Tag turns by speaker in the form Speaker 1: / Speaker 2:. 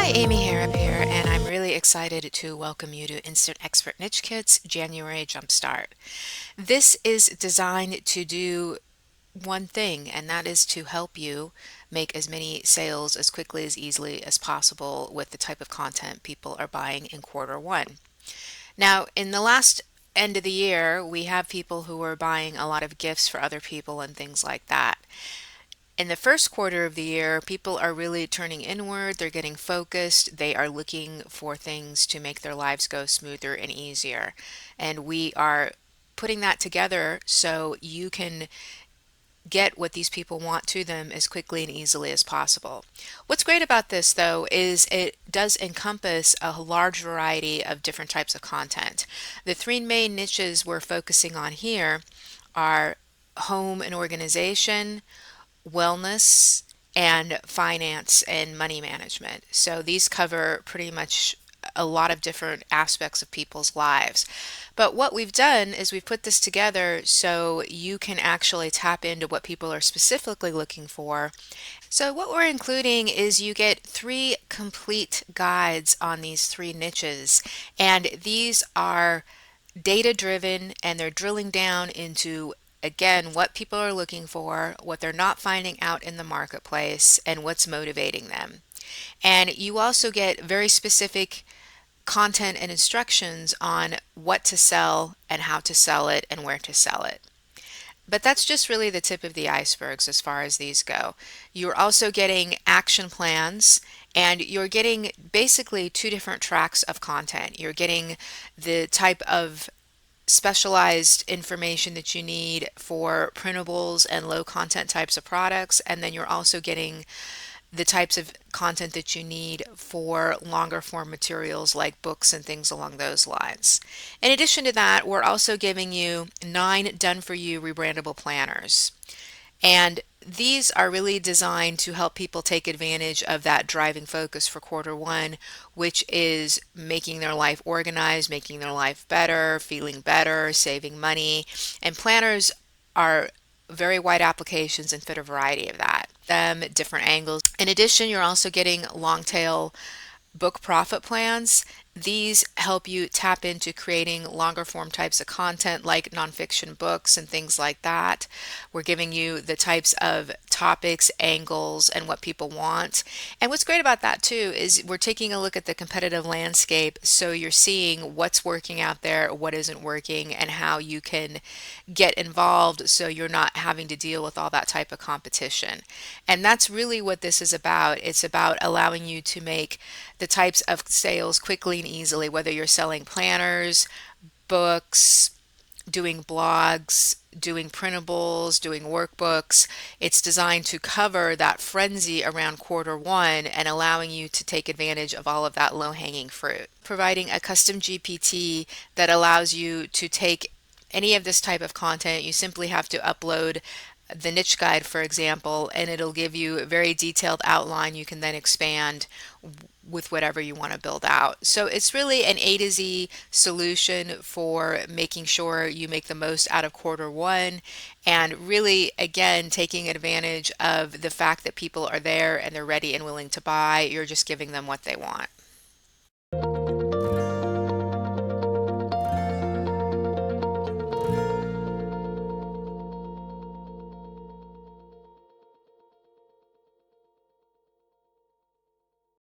Speaker 1: Amy Harrop here, and I'm really excited to welcome you to Instant Expert Niche Kit's January Jumpstart. This is designed to do one thing, and that is to help you make as many sales as quickly as easily as possible with the type of content people are buying in quarter one. Now, in the last end of the year, we have people who are buying a lot of gifts for other people and things like that. In the first quarter of the year, people are really turning inward, they're getting focused, they are looking for things to make their lives go smoother and easier. And we are putting that together so you can get what these people want to them as quickly and easily as possible. What's great about this, though, is it does encompass a large variety of different types of content. The three main niches we're focusing on here are home and organization, wellness, and finance and money management. So these cover pretty much a lot of different aspects of people's lives. But what we've done is we've put this together so you can actually tap into what people are specifically looking for. So what we're including is you get 3 complete guides on these 3 niches, and these are data driven, and they're drilling down into, again, what people are looking for, what they're not finding out in the marketplace, and what's motivating them. And you also get very specific content and instructions on what to sell and how to sell it and where to sell it. But that's just really the tip of the icebergs as far as these go. You're also getting action plans, and you're getting basically 2 different tracks of content. You're getting the type of specialized information that you need for printables and low content types of products, and then you're also getting the types of content that you need for longer form materials like books and things along those lines. In addition to that, we're also giving you 9 done for you rebrandable planners. And these are really designed to help people take advantage of that driving focus for quarter one, which is making their life organized, making their life better, feeling better, saving money. And planners are very wide applications and fit a variety of that. Them different angles. In addition, you're also getting long tail book profit plans. These help you tap into creating longer form types of content like nonfiction books and things like that. We're giving you the types of topics, angles, and what people want. And what's great about that too is we're taking a look at the competitive landscape, so you're seeing what's working out there, what isn't working, and how you can get involved so you're not having to deal with all that type of competition. And that's really what this is about. It's about allowing you to make the types of sales quickly and easily, whether you're selling planners, books, doing blogs, doing printables, doing workbooks. It's designed to cover that frenzy around quarter one and allowing you to take advantage of all of that low-hanging fruit. Providing a custom GPT that allows you to take any of this type of content. You simply have to upload the niche guide, for example, and it'll give you a very detailed outline. You can then expand with whatever you want to build out. So it's really an A to Z solution for making sure you make the most out of quarter one, and really, again, taking advantage of the fact that people are there and they're ready and willing to buy. You're just giving them what they want.